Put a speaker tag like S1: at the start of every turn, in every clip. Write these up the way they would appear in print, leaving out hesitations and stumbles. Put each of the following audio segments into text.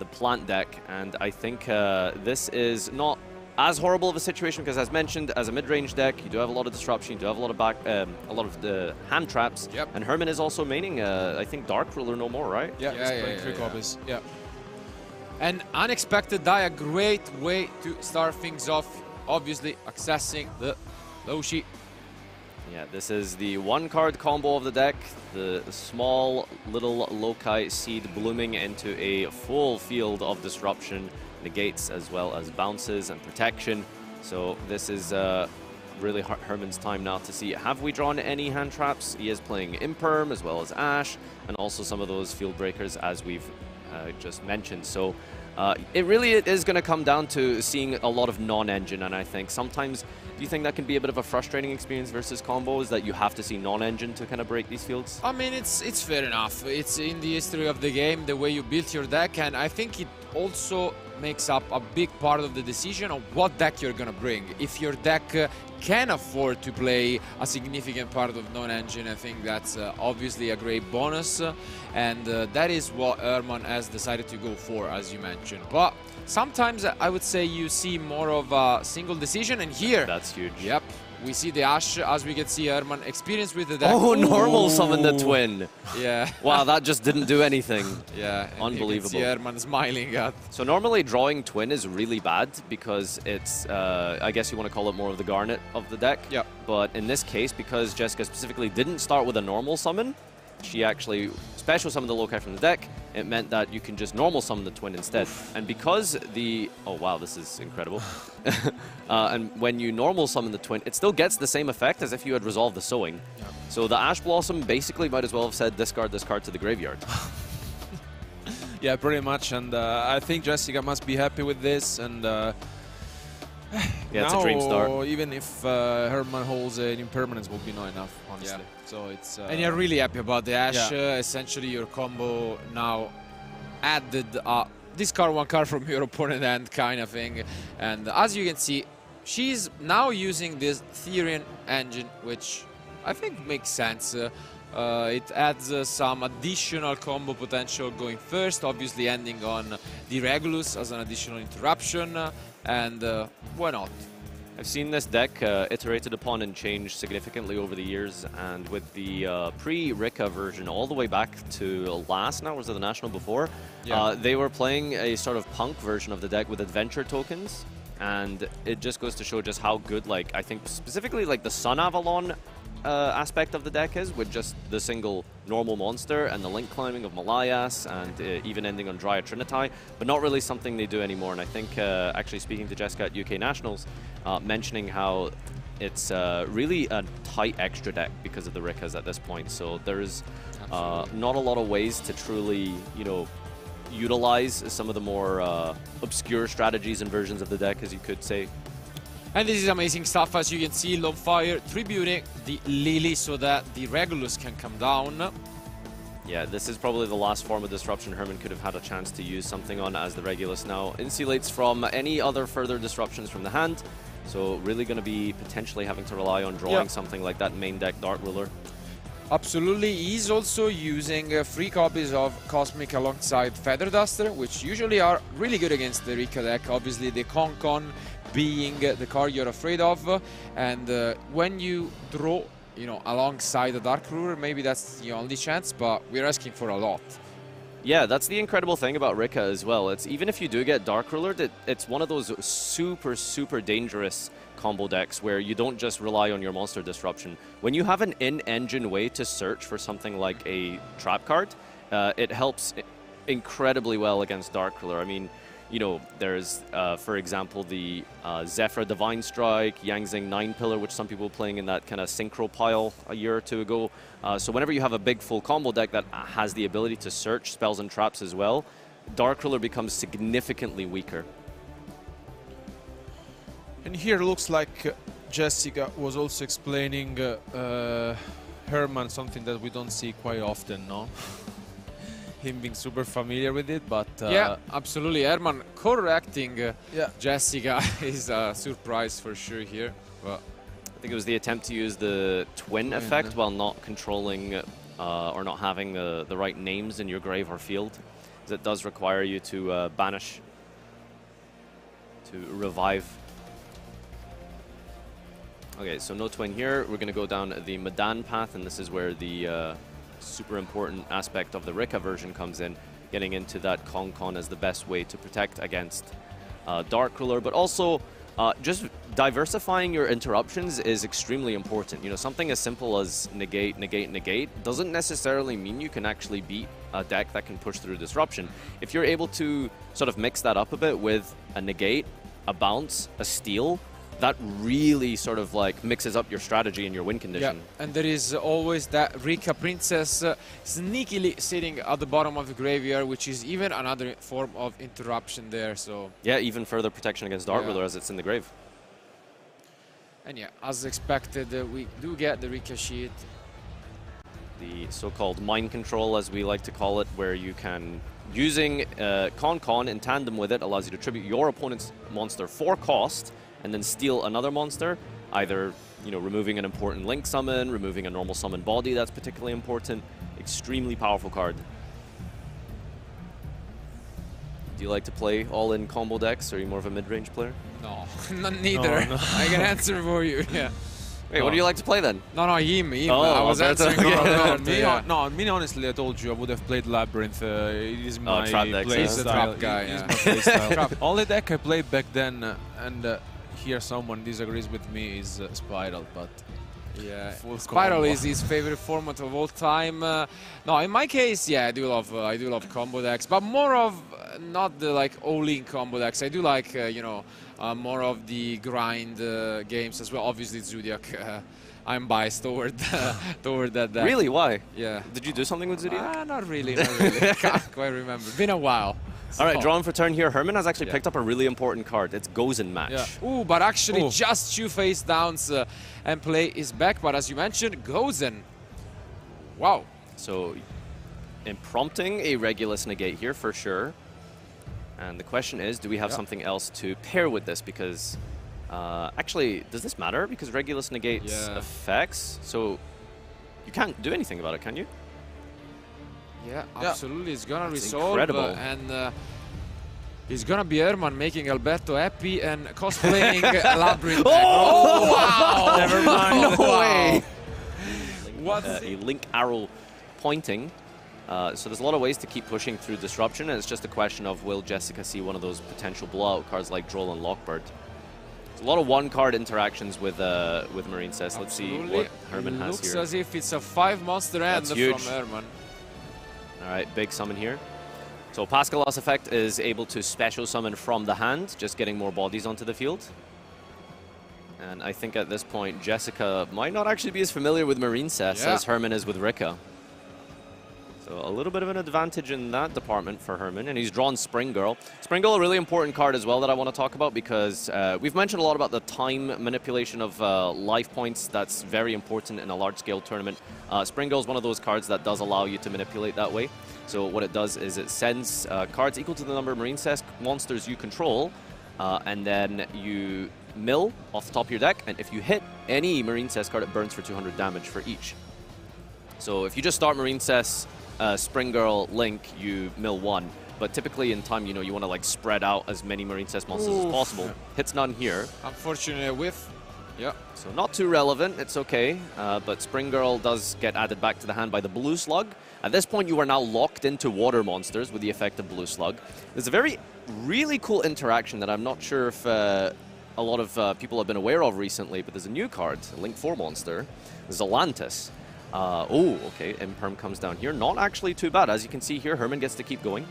S1: the plant deck, and I think this is not as horrible of a situation because, as mentioned, as a mid-range deck, you do have a lot of disruption, you do have a lot of the hand traps, and Herman is also maining, I think, Dark Ruler no more, right?
S2: Yeah, he's playing 3 copies. Yeah. And Unexpected Die, a great way to start things off, obviously accessing the Loshi.
S1: Yeah, this is the 1-card combo of the deck, the small little Loci Seed blooming into a full field of disruption, negates as well as bounces and protection. So this is really Herman's time now to see, have we drawn any hand traps? He is playing Imperm as well as Ash, and also some of those field breakers as we've just mentioned. So it really is going to come down to seeing a lot of non-engine, and I think sometimes, do you think that can be a bit of a frustrating experience versus combos, that you have to see non-engine to kind of break these fields?
S2: I mean, it's fair enough. It's in the history of the game, the way you built your deck, and I think it also makes up a big part of the decision of what deck you're going to bring. If your deck can afford to play a significant part of non-engine, I think that's obviously a great bonus, and that is what Herman has decided to go for, as you mentioned. But sometimes I would say you see more of a single decision, and here...
S1: That's huge.
S2: Yep. We see the Ash, as we can see Herman experience with the deck.
S1: Oh, normal summon the twin.
S2: Yeah.
S1: Wow, that just didn't do anything.
S2: Yeah.
S1: Unbelievable.
S2: You can see Herman smiling at.
S1: So normally drawing twin is really bad because it's, I guess you want to call it more of the garnet of the deck.
S2: Yeah.
S1: But in this case, because Jessica specifically didn't start with a normal summon, she actually special summoned the Loci from the deck. It meant that you can just normal summon the twin instead. And because the... Oh, wow, this is incredible. And when you normal summon the twin, it still gets the same effect as if you had resolved the sowing. Yeah. So the Ash Blossom basically might as well have said discard this card to the graveyard.
S3: Yeah, pretty much. And I think Jessica must be happy with this. And
S1: yeah, it's a dream start.
S3: Even if Herman holds an impermanence, will be not enough, honestly. Yeah. So it's
S2: and you're really happy about the Ash. Essentially, your combo now added discard 1 card from your opponent hand kind of thing. And as you can see, she's now using this Therian engine, which I think makes sense. It adds some additional combo potential going first, obviously ending on the Regulus as an additional interruption, and why not?
S1: I've seen this deck iterated upon and changed significantly over the years, and with the pre-Rikka version all the way back to last, now was it the National before, they were playing a sort of punk version of the deck with adventure tokens, and it just goes to show just how good, like, I think specifically like the Sun Avalon aspect of the deck is, with just the single normal monster and the link climbing of Malayas and even ending on Dryad Trinitai, but not really something they do anymore. And I think actually speaking to Jessica at UK Nationals, mentioning how it's really a tight extra deck because of the Rikkas at this point. So there's not a lot of ways to truly, you know, utilize some of the more obscure strategies and versions of the deck, as you could say.
S2: And this is amazing stuff, as you can see, Longfire tributing the Lily so that the Regulus can come down.
S1: Yeah, this is probably the last form of disruption Herman could have had a chance to use something on, as the Regulus now insulates from any other further disruptions from the hand. So really going to be potentially having to rely on drawing something like that main deck Dark Ruler.
S2: Absolutely. He's also using 3 copies of Cosmic alongside Feather Duster, which usually are really good against the Rikka deck. Obviously, the Con being the card you're afraid of, and when you draw, you know, alongside the Dark Ruler, maybe that's the only chance, but we're asking for a lot.
S1: Yeah, that's the incredible thing about Rikka as well. It's even if you do get Dark Ruler, it's one of those super dangerous combo decks where you don't just rely on your monster disruption. When you have an in-engine way to search for something like a trap card, it helps incredibly well against Dark Ruler. I mean, you know, there's, for example, the Zephyr Divine Strike, Yangzing 9-Pillar, which some people were playing in that kind of synchro pile a year or two ago. So whenever you have a big full combo deck that has the ability to search spells and traps as well, Dark Ruler becomes significantly weaker.
S3: And here looks like Jessica was also explaining Herman something that we don't see quite often, no? Him being super familiar with it, but...
S2: yeah, absolutely. Herman correcting Jessica is a surprise for sure here. But
S1: I think it was the attempt to use the twin effect while not controlling or not having the right names in your grave or field. It does require you to banish, to revive. Okay, so no twin here. We're going to go down the Madan path, and this is where the super important aspect of the Rikka version comes in, getting into that Con as the best way to protect against Dark Ruler, but also just diversifying your interruptions is extremely important. You know, something as simple as negate, negate, negate doesn't necessarily mean you can actually beat a deck that can push through disruption. If you're able to sort of mix that up a bit with a negate, a bounce, a steal, that really sort of like mixes up your strategy and your win condition.
S2: Yeah, and there is always that Rikka Princess sneakily sitting at the bottom of the graveyard, which is even another form of interruption there. So
S1: yeah, even further protection against Dark Ruler as it's in the grave.
S2: And yeah, as expected, we do get the Rikka sheet.
S1: The so-called mind control, as we like to call it, where you can, using Con in tandem with it, allows you to tribute your opponent's monster for cost, and then steal another monster, either, you know, removing an important link summon, removing a normal summon body that's particularly important. Extremely powerful card. Do you like to play all-in combo decks, or are you more of a mid-range player?
S2: No, neither. No. I can answer for you, yeah.
S1: Wait, what do you like to play then?
S2: No, him.
S1: Oh,
S2: I was answering.
S3: Me, honestly, I told you I would have played Labyrinth. It is my
S1: trap
S3: play
S2: He's the
S3: style.
S2: trap guy,
S3: It is my play style. Only deck I played back then, and here someone disagrees with me, is Spiral, but
S2: yeah,
S3: Spiral
S2: combo is his favorite format of all time. No, in my case, yeah, I do love combo decks, but more of not the like all-in combo decks. I do like you know, more of the grind games as well. Obviously, Zodiac. I'm biased toward toward that deck.
S1: Really? Why?
S2: Yeah.
S1: Did you do something with Zodiac?
S2: Not really. Not really. Can't quite remember. Been a while.
S1: All right, drawing for turn here. Herman has actually picked up a really important card. It's Gozen Match.
S2: Yeah. Ooh, but actually just 2 face downs and play is back. But as you mentioned, Gozen. Wow.
S1: So, prompting a Regulus negate here for sure. And the question is, do we have something else to pair with this? Because actually, does this matter? Because Regulus negates effects, so you can't do anything about it, can you?
S2: Yeah, absolutely. It's gonna resolve,
S1: incredible.
S2: And it's gonna be Herman making Alberto happy and cosplaying Labyrinth.
S1: Oh,
S2: wow!
S1: Never mind. No way.
S2: What?
S1: A link arrow pointing. So there's a lot of ways to keep pushing through disruption, and it's just a question of, will Jessica see one of those potential blowout cards like Droll and Lockbird? There's a lot of one-card interactions with Marincess. Let's see what Herman has here.
S2: Looks as if it's a 5-monster end from Herman.
S1: All right, big summon here. So Pascalas effect is able to special summon from the hand, just getting more bodies onto the field. And I think at this point, Jessica might not actually be as familiar with Marincess as Herman is with Rikka. So a little bit of an advantage in that department for Herman, and he's drawn Spring Girl. Spring Girl, a really important card as well that I want to talk about, because we've mentioned a lot about the time manipulation of life points. That's very important in a large-scale tournament. Spring Girl is one of those cards that does allow you to manipulate that way. So what it does is it sends cards equal to the number of Marincess monsters you control, and then you mill off the top of your deck, and if you hit any Marincess card, it burns for 200 damage for each. So if you just start Marincess, Spring Girl, Link, you mill 1. But typically in time, you know, you want to like spread out as many Marincess monsters as possible. Hits none here.
S2: Unfortunately, a whiff. Yeah.
S1: So not too relevant, it's okay. But Spring Girl does get added back to the hand by the Blue Slug. At this point, you are now locked into water monsters with the effect of Blue Slug. There's a really cool interaction that I'm not sure if a lot of people have been aware of recently, but there's a new card, a Link 4 monster, Zelantis. Okay, Imperm comes down here. Not actually too bad. As you can see here, Herman gets to keep going.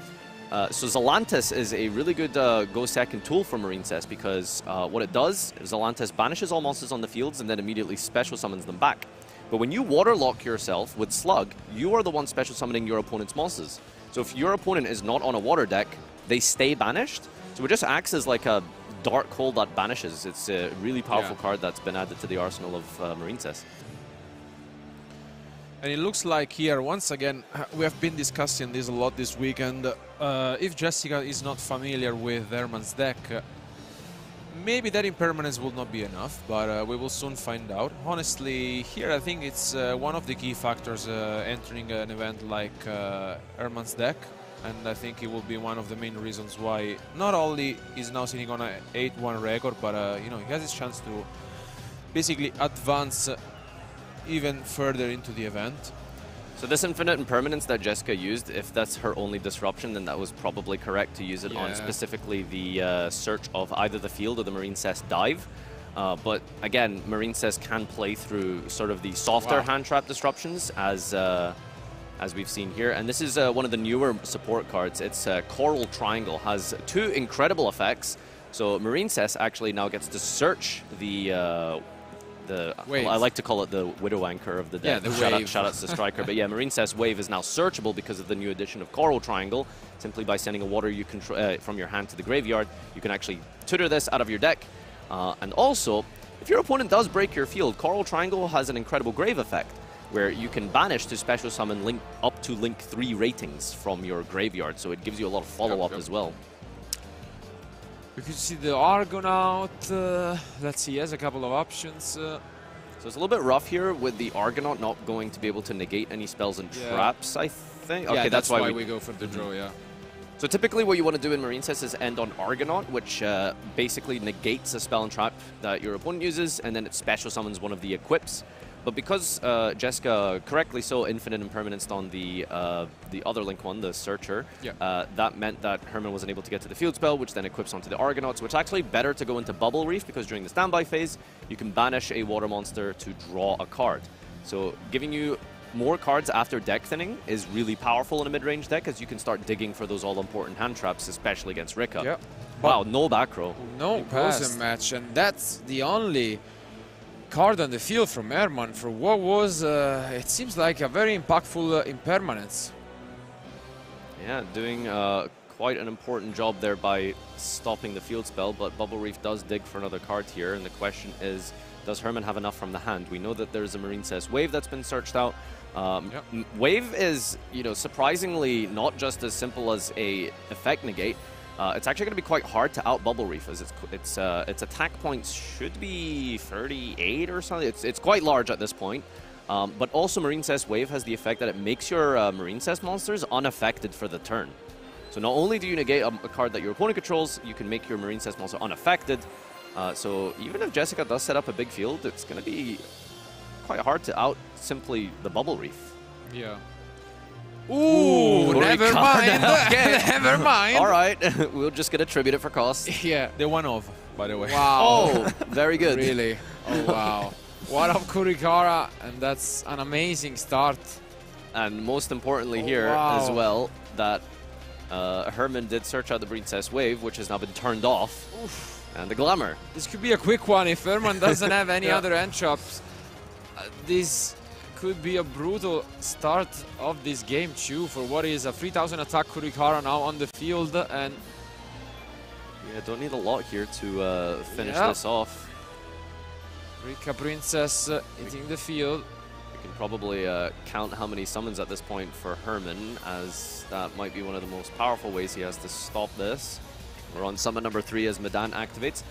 S1: So Zelantis is a really good go second tool for Marincess, because what it does is Zelantis banishes all monsters on the fields and then immediately special summons them back. But when you waterlock yourself with Slug, you are the one special summoning your opponent's monsters. So if your opponent is not on a water deck, they stay banished. So it just acts as like a dark hole that banishes. It's a really powerful card that's been added to the arsenal of Marincess.
S3: And it looks like here, once again, we have been discussing this a lot this weekend. If Jessica is not familiar with Herman's deck, maybe that impermanence will not be enough, but we will soon find out. Honestly, here I think it's one of the key factors entering an event like Herman's deck. and I think it will be one of the main reasons why not only is now sitting on an 8-1 record, but you know, he has his chance to basically advance even further into the event.
S1: So this infinite impermanence that Jessica used, if that's her only disruption, then that was probably correct to use it on specifically the search of either the field or the Marincess dive. But again, Marincess can play through sort of the softer hand trap disruptions as we've seen here. And this is one of the newer support cards. It's Coral Triangle, has 2 incredible effects. So Marincess actually now gets to search the I like to call it the widow anchor of the deck.
S2: Yeah,
S1: shout outs to Striker. But yeah, Marincess Wave is now searchable because of the new addition of Coral Triangle. Simply by sending a water you control from your hand to the graveyard, you can actually tutor this out of your deck. And also, if your opponent does break your field, Coral Triangle has an incredible grave effect, where you can banish to special summon link up to link 3 ratings from your graveyard. So it gives you a lot of follow-up as well.
S2: We could see the Argonaut. Let's see, he has a couple of options.
S1: So it's a little bit rough here with the Argonaut not going to be able to negate any spells and traps, I think.
S2: Yeah,
S1: okay,
S2: that's why we go for the draw,
S1: So typically what you want to do in Marincess is end on Argonaut, which basically negates a spell and trap that your opponent uses, and then it special summons one of the equips. But because Jessica correctly so infinite impermanenced on the other link one, the Searcher, that meant that Herman wasn't able to get to the field spell, which then equips onto the Argonauts, which is actually better to go into Bubble Reef, because during the standby phase, you can banish a water monster to draw a card. So giving you more cards after deck thinning is really powerful in a mid-range deck, as you can start digging for those all-important hand traps, especially against Rikka.
S2: Yep.
S1: Wow, no back row.
S2: No Poison match, and that's the only card on the field from Herman for what was, it seems like a very impactful impermanence.
S1: Yeah, doing quite an important job there by stopping the field spell, but Bubble Reef does dig for another card here, and the question is, does Herman have enough from the hand? We know that there's a Marincess Wave that's been searched out. Wave is, you know, surprisingly not just as simple as a effect negate. It's actually going to be quite hard to out Bubble Reef, as its attack points should be 38 or something. It's quite large at this point. But also Marincess Wave has the effect that it makes your Marincess monsters unaffected for the turn. So not only do you negate a card that your opponent controls, you can make your Marincess monster unaffected. So even if Jessica does set up a big field, it's going to be quite hard to out simply the Bubble Reef.
S2: Yeah. Ooh, never mind. Okay. Never mind.
S1: All right, we'll just get attributed for cost.
S2: Yeah.
S3: The one of, by the way.
S2: Wow.
S1: Oh, very good.
S2: Really? Oh, wow. What up, Kurikara? And that's an amazing start.
S1: And most importantly here as well, that Herman did search out the Marincess Wave, which has now been turned off.
S2: Oof.
S1: And the Glamour.
S2: This could be a quick one if Herman doesn't have any other end traps. This could be a brutal start of this game too, for what is a 3000 attack Kurikara now on the field, and
S1: yeah, don't need a lot here to finish this off.
S2: Rikka Princess hitting the field.
S1: We can probably count how many summons at this point for Herman, as that might be one of the most powerful ways he has to stop this. We're on summon number 3 as Medan activates.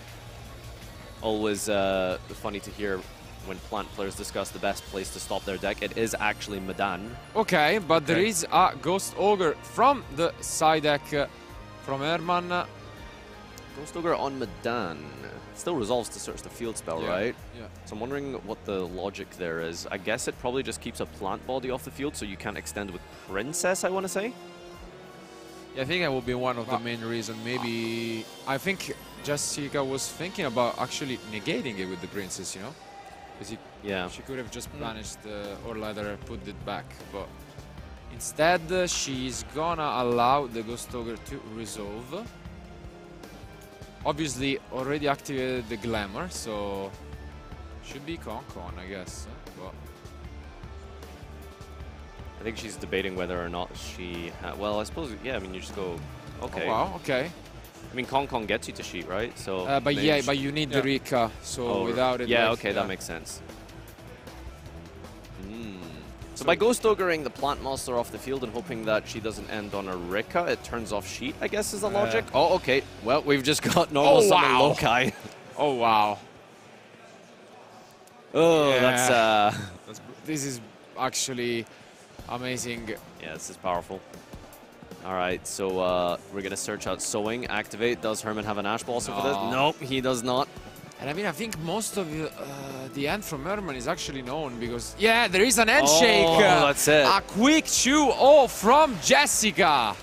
S1: Always funny to hear when Plant players discuss the best place to stop their deck. It is actually Medan.
S2: Okay, but there is a Ghost Ogre from the side deck from Herman.
S1: Ghost Ogre on Medan. Still resolves to search the field spell, right?
S2: Yeah.
S1: So I'm wondering what the logic there is. I guess it probably just keeps a plant body off the field, so you can't extend with Princess, I want to say.
S3: Yeah, I think that will be one of the main reasons. Maybe
S2: I think Jessica was thinking about actually negating it with the Princess, you know? Because she could have just banished or rather put it back, but instead she's gonna allow the Ghost Ogre to resolve. Obviously already activated the Glamour, so should be Con, I guess. But
S1: I think she's debating whether or not she well, I suppose, yeah, I mean, you just go, okay.
S2: Oh, wow, okay.
S1: I mean, Con gets you to sheet, right? So
S2: but yeah, but you need the Rikka, so without it...
S1: Yeah, okay, that makes sense. So by Ghost Ogering the plant monster off the field and hoping that she doesn't end on a Rikka, it turns off sheet, I guess is the logic. Oh, okay. Well, we've just got normal summon Loci.
S2: Oh, wow.
S1: Oh, that's
S2: this is actually amazing.
S1: Yeah, this is powerful. All right, so we're going to search out Sowing, activate. Does Herman have an Ash Blossom for this? Nope, he does not.
S2: And I mean, I think most of the end from Herman is actually known because, yeah, there is an handshake.
S1: Oh, that's it.
S2: A quick 2-0 from Jessica.